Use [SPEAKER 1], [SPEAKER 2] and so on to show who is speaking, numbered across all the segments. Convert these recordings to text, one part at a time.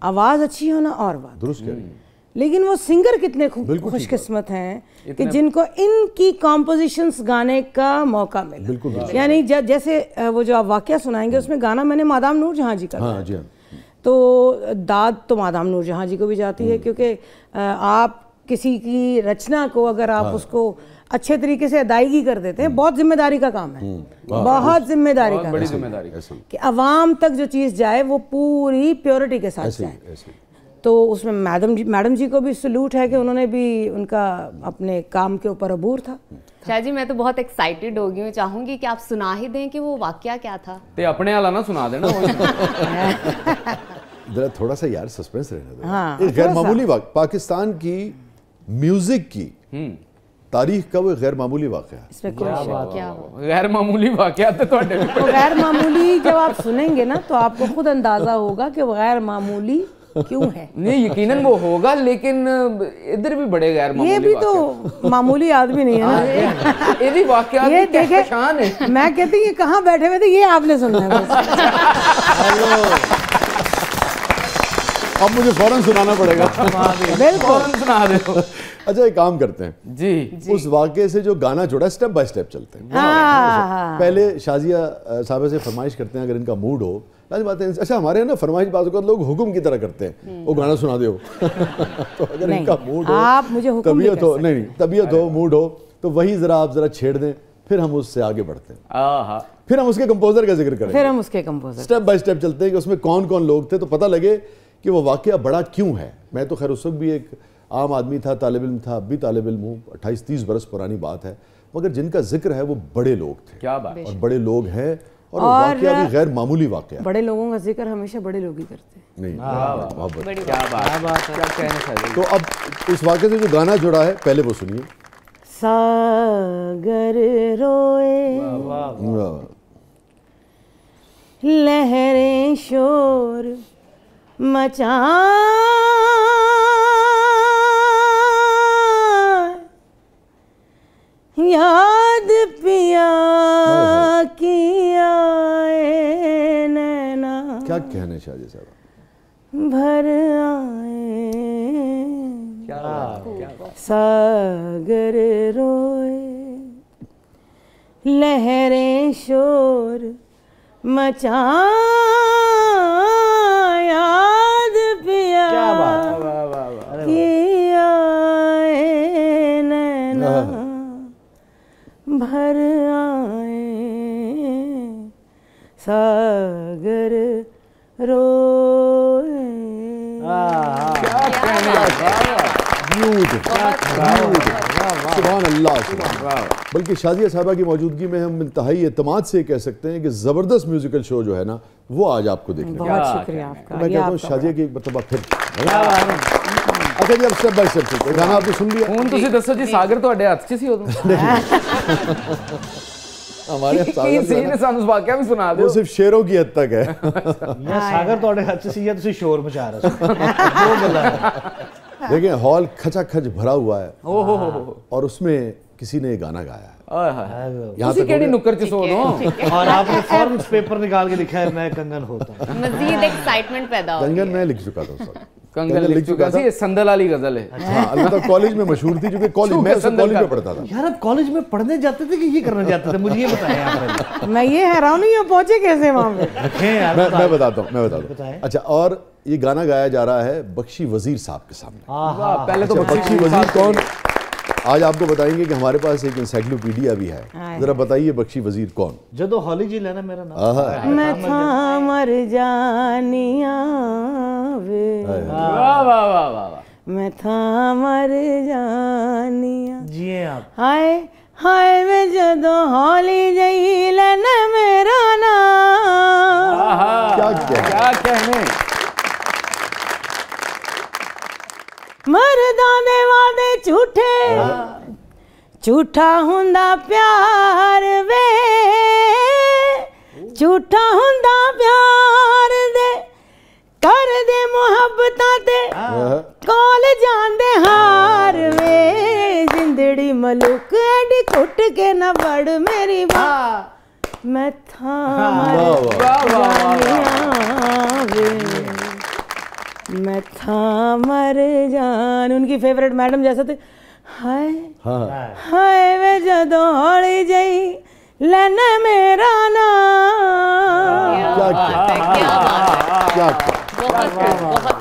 [SPEAKER 1] आवाज़ अच्छी होना और बात,
[SPEAKER 2] दुरुस्त कह रही हैं।
[SPEAKER 1] लेकिन वो सिंगर कितने खुशकिस्मत हैं कि जिनको इनकी कॉम्पोजिशंस गाने का मौका मिला। यानी जैसे वो जो आप वाक़या सुनाएंगे उसमें गाना मैंने मादाम नूर जहाँ जी का गाया, तो दाद तो मादाम नूर जहाँ जी को भी जाती है, क्योंकि आप किसी की रचना को अगर आप उसको अच्छे तरीके से अदायगी कर देते हैं, बहुत जिम्मेदारी का काम है, बहुत जिम्मेदारी का काम है कि अवाम तक जो चीज़ जाए वो पूरी प्योरिटी के साथ जाए। तो उसमें मैडम जी को भी सलूट है कि उन्होंने भी, उनका अपने काम के ऊपर अबूर था।
[SPEAKER 3] शाह जी मैं तो बहुत एक्साइटेड हो गई हूँ, चाहूंगी कि आप सुना ही दें कि वो वाकया क्या था।
[SPEAKER 4] ते अपने वाला ना सुना देना
[SPEAKER 2] जरा थोड़ा सा यार सस्पेंस रहने दो। हाँ, एक गैर मामूली वाक़या, पाकिस्तान की म्यूजिक की तारीख का वो गैर मामूली वाक़या है।
[SPEAKER 1] इसमें क्या
[SPEAKER 4] गैर मामूली वाक़या तो
[SPEAKER 1] गैर मामूली जब आप सुनेंगे ना तो आपको खुद अंदाजा होगा कि वो गैर मामूली क्यों है।
[SPEAKER 4] नहीं यकीनन वो होगा, लेकिन इधर भी बड़े गैर मामूली,
[SPEAKER 1] ये भी तो मामूली आदमी नहीं है ना।
[SPEAKER 4] ये भी वाक़या
[SPEAKER 1] ये देखे, मैं कहती हूँ कहाँ बैठे हुए थे, ये आपने सुनना है
[SPEAKER 2] अब मुझे फौरन सुनाना पड़ेगा।
[SPEAKER 1] बिल्कुल
[SPEAKER 4] सुना दो।
[SPEAKER 2] अच्छा एक काम करते हैं
[SPEAKER 4] जी,
[SPEAKER 2] उस वाक़े से जो गाना जुड़ा स्टेप बाय स्टेप चलते हैं। पहले शाजिया साहब से फरमाइश करते हैं, अगर इनका मूड हो बात है। अच्छा हमारे यहाँ ना फरमाइश बात को लोग हुक्म की तरह करते हैं, वो गाना सुना दो तो अगर इनका मूड हो,
[SPEAKER 1] आप मुझे
[SPEAKER 2] तबीयत हो, नहीं तबीयत हो, मूड हो, तो वही आप जरा छेड़ दें, फिर हम उससे आगे बढ़ते हैं। फिर हम उसके कंपोजर का जिक्र करेंगे,
[SPEAKER 1] फिर हम उसके कंपोजर
[SPEAKER 2] स्टेप बाय स्टेप चलते हैं कि उसमें कौन कौन लोग थे, तो पता लगे कि वो वाक़या बड़ा क्यों है। मैं तो खैर उस वक्त भी एक आम आदमी था, तालिब इल्म था, अब भी तालिब इल्म हूँ, 28-30 बरस पुरानी बात है, मगर जिनका जिक्र है वो बड़े लोग थे।
[SPEAKER 4] क्या बात,
[SPEAKER 2] और बड़े लोग हैं, और वाक़या भी गैर मामूली वाक़या।
[SPEAKER 1] बड़े लोगों का जिक्र हमेशा बड़े लोग ही करते हैं।
[SPEAKER 2] नहीं,
[SPEAKER 4] क्या बात है।
[SPEAKER 2] तो अब उस वाक़े से जो गाना जुड़ा है, पहले वो सुनिए।
[SPEAKER 1] सागर रोए लहरें शोर मचा, याद पिया की आए नैना,
[SPEAKER 2] क्या कहने शाहजी साहब,
[SPEAKER 1] भर आए सागर रोए लहरें शोर मचा, याद पिया की आए नैना, भर आए सागर रोए।
[SPEAKER 2] सुभान अल्लाह। बल्कि शाजिया साहबा की मौजूदगी में हम इंतहाई एतमाद से कह सकते हैं कि ज़बरदस्त म्यूजिकल शो जो है ना, वो आज आपको देखने को।
[SPEAKER 1] बहुत शुक्रिया आपका।
[SPEAKER 2] मैं कहता हूँ शाजिया की एक मरतबा फिर। अच्छा जी, अब स्टेप बाय स्टेप चलते हैं। गाना आपने सुन लिया।
[SPEAKER 4] ਹੁਣ ਤੁਸੀਂ ਦੱਸੋ ਜੀ, ਸਾਗਰ ਤੁਹਾਡੇ ਹੱਥ 'ਚ ਸੀ ਉਦੋਂ?
[SPEAKER 2] हमारे
[SPEAKER 4] सही ने सानू वाक़या भी सुना दो।
[SPEAKER 2] वो सिर्फ शेरों की हद तक है।
[SPEAKER 5] या सागर ਤੁਹਾਡੇ ਹੱਥ 'ਚ ਸੀ ਜਾਂ ਤੁਸੀਂ शोर मचा रहे हो।
[SPEAKER 2] देखिए हॉल खचाखच भरा हुआ है, और उसमें किसी ने गाना गाया है। यहाँ तक
[SPEAKER 4] केड़ी नुक्कर च सो दो,
[SPEAKER 5] और आपने फौरन पेपर निकाल के लिखा है मैं कंगन होता हूँ।
[SPEAKER 3] मजीद एक्साइटमेंट पैदा हो।
[SPEAKER 2] कंगन मैं लिख चुका था उस वक्त।
[SPEAKER 4] कंगन लिख चुका था। ये संदल वाली गजल है।
[SPEAKER 2] हाँ, अलबत्ता कॉलेज में मशहूर थी, क्योंकि कॉलेज में कॉलेज में पढ़ता था।
[SPEAKER 5] यार आप कॉलेज में पढ़ने जाते थे कि ये करने जाते थे, मुझे ये बताएं।
[SPEAKER 1] मैं ये हैरान हूँ, पहुंचे कैसे वहाँ पे?
[SPEAKER 2] मैं बताता हूँ। अच्छा, और ये गाना गाया जा रहा है बख्शी वजीर साहब के सामने।
[SPEAKER 4] पहले तो
[SPEAKER 2] बख्शी वजीर कौन, आज आपको बताएंगे कि हमारे पास एक इंसाइक्लोपीडिया भी है। जरा बताइए बख्शी वजीर कौन?
[SPEAKER 5] जदो हॉली जी लेना मेरा नाम।
[SPEAKER 1] मैं था मर जानिया वे,
[SPEAKER 4] वाह वाह वाह वाह,
[SPEAKER 1] मैं था मर जानिया
[SPEAKER 5] जी आप।
[SPEAKER 1] हाय हाय वे जदो हॉली जी लेना मेरा नाम।
[SPEAKER 2] क्या
[SPEAKER 4] कहने।
[SPEAKER 1] मरदां दे वादे झूठे, झूठा हुंदा प्यार वे, झूठा हुंदा प्यार दे, कर दे मुहब्बतां ते कोल जांदे हार वे, जिंदड़ी मलुक एडी कुट के न बड़ मेरी बात, मैं था मर जानिया वे, मैं था मर जान, उनकी फेवरेट मैडम जैसे थे, हाय हाय वे जदों हौली जई लेने मेरा नाम।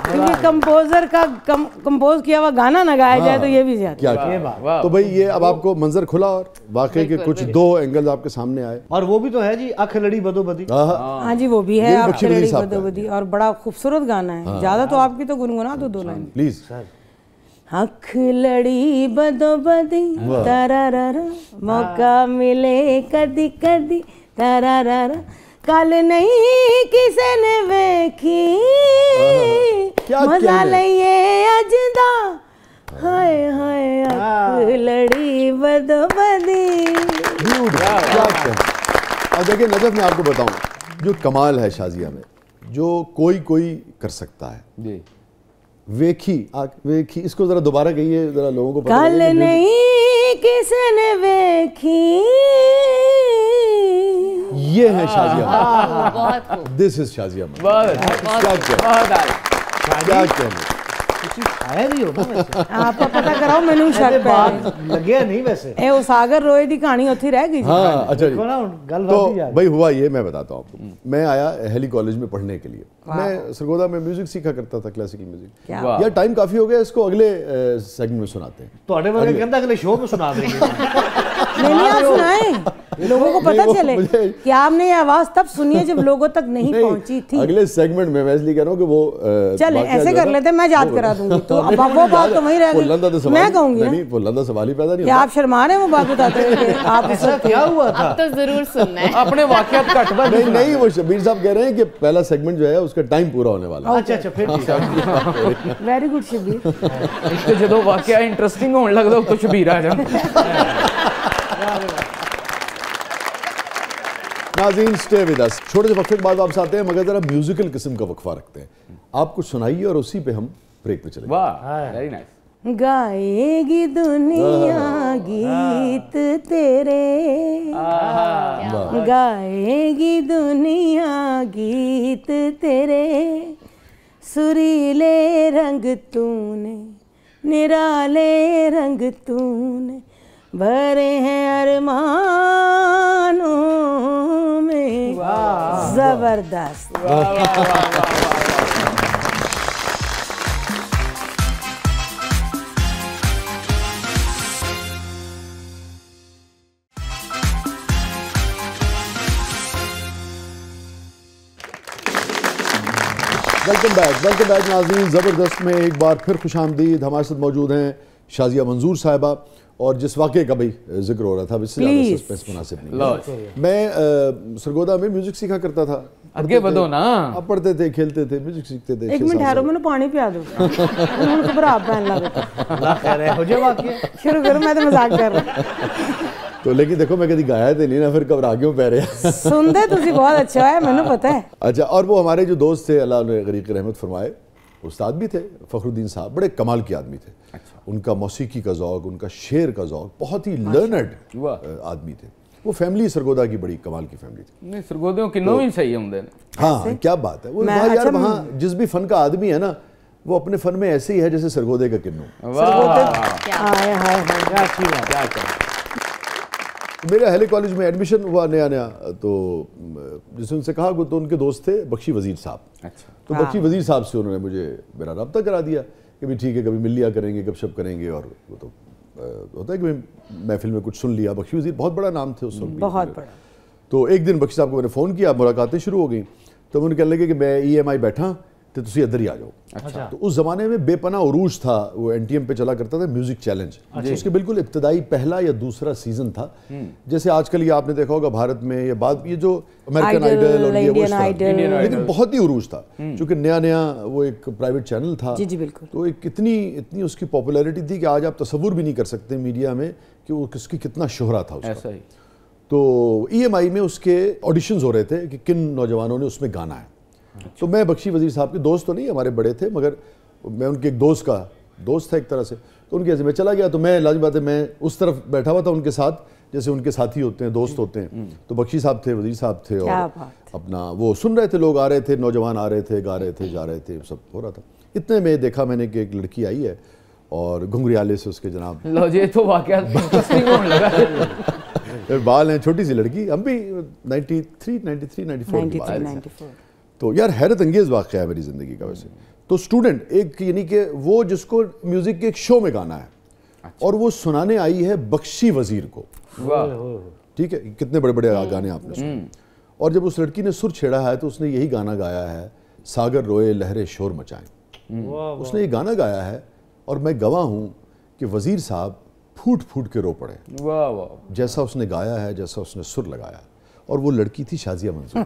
[SPEAKER 1] क्योंकि कंपोजर का कंपोज किया हुआ गाना ना गाया जाए तो ये भी ज्यादा।
[SPEAKER 2] क्या तो भाई ये अब आपको मंजर खुला और वाकई के कुछ दो एंगल्स आपके सामने आए।
[SPEAKER 5] और वो भी तो है जी, अख लड़ी बदोबदी।
[SPEAKER 1] हाँ जी, वो भी है अख लड़ी बदोबदी, और बड़ा खूबसूरत गाना है। ज्यादा तो आपकी तो गुनगुना दो 2 लाइन
[SPEAKER 2] प्लीज।
[SPEAKER 1] अख लड़ी बदोबदी तरारा, मौका मिले कदी कदी तरारा, कल नहीं किसे ने वेखी मजा लइए अज दा, हाय हाय अख लड़ी बदोबदी।
[SPEAKER 2] और देखिए नजफ, मैं आपको बताऊं जो कमाल है शाजिया में, जो कोई कर सकता है जी। वेखी वेखी, इसको जरा दोबारा कहिए, जरा लोगों को पता
[SPEAKER 1] कल नहीं किसी ने वेखी,
[SPEAKER 2] ये है शाजिया। This is Shazia. क्या कहना
[SPEAKER 5] है नहीं होगा
[SPEAKER 1] आपका पता कराओ, मैंने शक
[SPEAKER 5] लगे नहीं वैसे।
[SPEAKER 1] ए वो सागर रोए दी कहानी उठी रह गई।
[SPEAKER 2] हाँ अच्छा जी। तो भाई हुआ ये, मैं बताता हूँ आपको। मैं आया हेली कॉलेज में पढ़ने के लिए। मैं सरगोदा में म्यूजिक सीखा करता था, क्लासिकल म्यूजिक। यार टाइम काफी हो गया, इसको अगले सेगमेंट में सुनाते हैं।
[SPEAKER 5] तो अगले शो में सुना देंगे।
[SPEAKER 1] नहीं आप सुनाएं, लोगों को पता चले कि आपने ये आवाज तब सुनी है जब लोगों तक नहीं पहुंची थी।
[SPEAKER 2] अगले सेगमेंट में मैं इसलिए कह रहा हूँ कि वो
[SPEAKER 1] चल ऐसे कर लेते, मैं याद करा दूंगी। तो अब वो बात तो वहीं रह गई, मैं कहूंगी नहीं,
[SPEAKER 2] पुल्लंदा सवाल ही पैदा नहीं
[SPEAKER 1] होता। आप शर्मा रहे हैं वो बात बताते हुए, आप
[SPEAKER 5] ऐसा क्या हुआ था?
[SPEAKER 3] अब तो जरूर सुनना है
[SPEAKER 4] अपने वाकयात कटवा।
[SPEAKER 2] नहीं वो शबीर साहब कह रहे हैं कि पहला सेगमेंट जो है उसका टाइम पूरा होने वाला है।
[SPEAKER 5] अच्छा फिर
[SPEAKER 1] वेरी गुड शबीर।
[SPEAKER 4] इसके जो वाकया इंटरेस्टिंग होने लगदा तो शबीर आ जा।
[SPEAKER 2] नाज़रीन स्टे विद अस, छोटे से वक्फे के बाद वापस आते हैं, मगर जरा म्यूजिकल किस्म का वक्फा रखते हैं। आप कुछ सुनाइए और उसी पे हम ब्रेक पे चलेंगे।
[SPEAKER 4] वाह वेरी नाइस।
[SPEAKER 1] गाएगी दुनिया गीत तेरे, गाएगी दुनिया गीत तेरे, सुरीले रंग तूने निराले रंग तूने, भरे हैं अरमानों में। जबरदस्त।
[SPEAKER 2] वेलकम बैक नाज़रीन। ज़बरदस्त में एक बार फिर खुशामदीद। हमारे साथ मौजूद हैं शाजिया मंजूर साहिबा, और जिस वाक़े का भी जिक्र हो रहा था, इससे ज़्यादा सस्पेंस मुनासिब नहीं। मैं सरगोदा में म्यूजिक सीखा करता था।
[SPEAKER 4] आगे बढ़ो ना।
[SPEAKER 2] आप पढ़ते थे, खेलते थे, म्यूजिक सीखते थे।
[SPEAKER 1] एक मिनट ठहरो, मैंने पानी पिया दो। घबरा पहन लगा शुरू करो, मैं तो मजाक कर रहा।
[SPEAKER 2] तो लेकिन देखो मैं कभी गाया तो नहीं ना, फिर घबरा क्यों पै रहे।
[SPEAKER 1] सुनते तुझे बहुत अच्छा है, मैंने पता है।
[SPEAKER 2] अच्छा, और वो हमारे जो दोस्त थे, अल्लाह ने गरीक रहमत फरमाए, उस्ताद भी थे, फखरुद्दीन साहब, बड़े कमाल के आदमी थे। अच्छा। उनका मौसीकी का ज़ौक़, उनका शेर का ज़ौक़, बहुत ही लर्नड आदमी थे। वो फैमिली सरगोदा की बड़ी कमाल की फैमिली थी।
[SPEAKER 4] नहीं सरगोदों की नो ही सही होंगे।
[SPEAKER 2] हाँ क्या बात है। वो यार वहाँ जिस भी फन का आदमी है ना, वो अपने फन में ऐसे ही है जैसे सरगोदे का किन्नू। मेरे हेली कॉलेज में एडमिशन हुआ नया, तो जिसने उनसे कहा, तो उनके दोस्त थे बख्शी वजीर साहब। अच्छा। तो बख्शी वजीर साहब से उन्होंने मुझे मेरा रब्ता करा दिया कि भी ठीक है, कभी मिल लिया करेंगे, गपशप करेंगे। और वो तो होता है कि महफिल में कुछ सुन लिया। बख्शी वजीर बहुत बड़ा नाम थे उस वक्त, बहुत बड़ा। तो एक दिन बख्शी साहब को मैंने फ़ोन किया, मुलाकातें शुरू हो गई। तो मुझे कहने लगे कि मैं EMI बैठा तो तुसी इधर ही आ जाओ। अच्छा। तो उस ज़माने में बेपना उरूज था, वो NTM पे चला करता था म्यूजिक चैलेंज। अच्छा। उसके बिल्कुल इब्तदाई पहला या दूसरा सीजन था। जैसे आजकल ये आपने देखा होगा भारत में, ये बात ये जो अमेरिकन आइडल और ये वो, लेकिन बहुत ही उरूज था, क्योंकि नया वो एक प्राइवेट चैनल था।
[SPEAKER 1] जी बिल्कुल।
[SPEAKER 2] तो एक इतनी उसकी पॉपुलैरिटी थी कि आज आप तसव्वुर भी नहीं कर सकते मीडिया में कि वो किसकी कितना शोहरा था उसका। तो EMI में उसके ऑडिशंस हो रहे थे कि किन नौजवानों ने उसमें गाना है। तो मैं बख्शी वजीर साहब के दोस्त तो नहीं, हमारे बड़े थे, मगर मैं उनके एक दोस्त का दोस्त था एक तरह से। तो उनके ऐसे मैं चला गया, तो मैं लाज़मी बात है मैं उस तरफ बैठा हुआ था उनके साथ, जैसे उनके साथी होते हैं, दोस्त होते हैं। तो बख्शी साहब थे, वजीर साहब थे, और अपना वो सुन रहे थे, लोग आ रहे थे, नौजवान आ रहे थे, गा रहे थे, जा रहे थे, सब हो रहा था। اتنے میں دیکھا میں نے کہ ایک لڑکی آئی ہے اور گھنگریالے سے اس کے جناب
[SPEAKER 4] لو جی تو واقعہ انٹرسٹنگ ہونے لگا.
[SPEAKER 2] بال ہیں, چھوٹی سی لڑکی, ہم بھی 93 تو یار حیرت انگیز واقعہ ہے میری زندگی کا. ویسے تو اسٹوڈنٹ ایک یعنی کہ وہ جس کو میوزک کے ایک شو میں گانا ہے اور وہ سنانے آئی ہے بخشی وزیر کو, ٹھیک ہے, کتنے بڑے بڑے گانے آپ نے سنے, اور جب اس لڑکی نے سر چھیڑا ہے تو اس نے یہی گانا گایا ہے, ساگر روئے لہریں شور مچائیں. اس نے یہ گانا گایا ہے اور میں گواہ ہوں کہ وزیر صاحب پھوٹ پھوٹ کے رو پڑے جیسا اس نے گایا ہے, جیسا اس نے سر لگایا. اور وہ لڑکی تھی شازیہ منصور.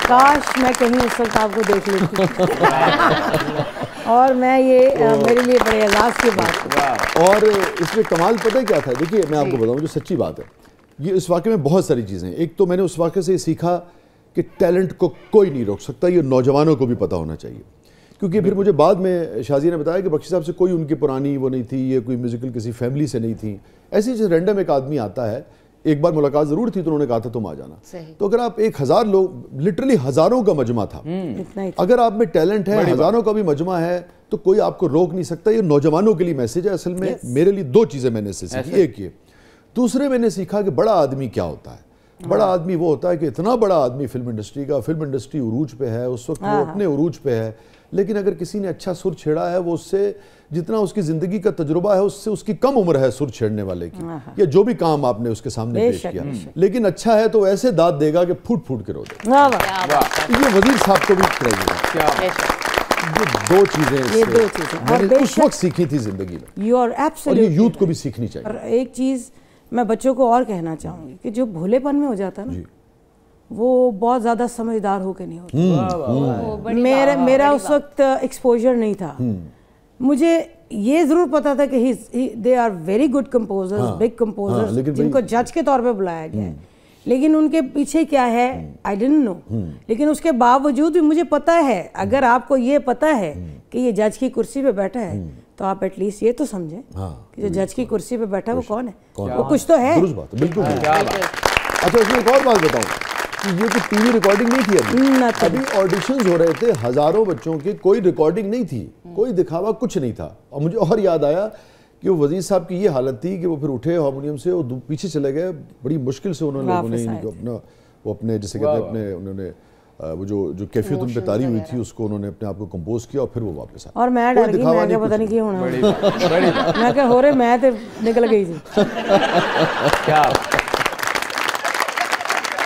[SPEAKER 1] کاش میں کہیں اس وقت آپ کو دیکھ لیتی اور میں یہ میرے لیے بڑے اعزاز کی بات ہے.
[SPEAKER 2] اور اس میں کمال پتہ کیا تھا, دیکھیے میں آپ کو بتاؤں جو سچی بات ہے, یہ اس واقعے میں بہت ساری چیزیں ہیں. ایک تو میں نے اس واقعے سے یہ سیکھا کہ ٹیلنٹ کو کوئی نہیں روک سکتا, یہ نوجوانوں کو بھی پتہ ہونا چاہیے. کیونکہ پھر مجھے بعد میں شازیہ نے بتایا کہ بخشی صاحب سے کوئی ان کی پرانی وہ نہیں تھی, یہ کوئی میوزیکل کسی فیملی سے نہیں تھی, ایسی چیز رینڈم ایک آدمی آتا ہے, ایک بار ملاقات ضرور تھی تو انہوں نے کہا تھا تم آ جانا. تو اگر آپ 1000 لوگ, لٹرلی ہزاروں کا مجمع تھا, اگر آپ میں ٹیلنٹ ہے, ہزاروں کا بھی مجمع ہے, تو کوئی آپ کو روک نہیں سکتا. یہ نوجوانوں کے لیے میسیج ہے. اصل میں میرے لیے 2 چیزیں میں نے اس سے سیکھی. ایک یہ, دوسرے میں نے سیکھا کہ بڑا آدمی کیا ہوتا ہے. بڑا آدمی وہ ہوتا ہے کہ اتنا بڑا آدمی فلم انڈسٹری کا, فلم انڈسٹری عروج پہ ہے اس وقت, وہ اپنے عروج پہ ہے, لیکن اگر کسی نے اچھا سر چھیڑا ہے, وہ اس سے جتنا اس کی زندگی کا تجربہ ہے اس سے اس کی کم عمر ہے سر چھیڑنے والے کی, یا جو بھی کام آپ نے اس کے سامنے پیش کیا, لیکن اچھا ہے تو ایسے داد دے گا کہ پھوٹ پھوٹ کے رو دے. یہ وزیر صاحب کو بھی چاہیے. یہ 2 چیزیں میں نے اس وقت سیکھی تھی زندگی میں, اور یہ یوتھ کو بھی سیکھنی چاہیے.
[SPEAKER 1] اور ایک چیز میں بچوں کو اور کہنا چاہوں گی کہ جو بھولے پن میں ہو جاتا ہے نا, وہ بہت زیادہ سمجھدار ہو کے نہیں ہوتا. میرا اس وقت ایکسپوجر نہیں تھا. مجھے یہ ضرور پتا تھا کہ they are very good composers, big composers, جن کو جج کے طور پہ بلایا گیا ہے, لیکن ان کے پیچھے کیا ہے آئی ڈونٹ نو. لیکن اس کے باوجود بھی مجھے پتا ہے, اگر آپ کو یہ پتا ہے کہ یہ جج کی کرسی پہ بیٹھا ہے, تو آپ ایٹ لیسٹ یہ تو سمجھیں کہ جو جج کی کرسی پہ بیٹھا ہے وہ کون ہے, وہ کچھ تو ہے.
[SPEAKER 2] بالکل. اچھا اس میں ایک اور بات بتاؤں, یہ تو ٹی وی ریکارڈنگ نہیں تھی, ابھی آڈیشنز ہو رہے تھے ہزاروں بچوں کے, کوئی ریکارڈنگ نہیں تھی, کوئی دکھاوا کچھ نہیں تھا. اور مجھے اور یاد آیا کہ وہ وزیر صاحب کی یہ حالت تھی کہ وہ پھر اٹھے ہارمونیم سے, وہ پیچھے چلے گئے, بڑی مشکل سے انہوں نے اپنے جیسے کہتے ہیں اپنے انہوں نے وہ جو کیفیت ان پہ طاری ہوئی تھی اس کو انہوں نے اپنے آپ کو کمپوز کیا, اور پھر وہ واپس آئے.
[SPEAKER 1] اور میں ڈر گئی, میں کیا پتہ نہیں کیا ہونا, میں کیا ہو رہے, میں تو نکل گئی تھی.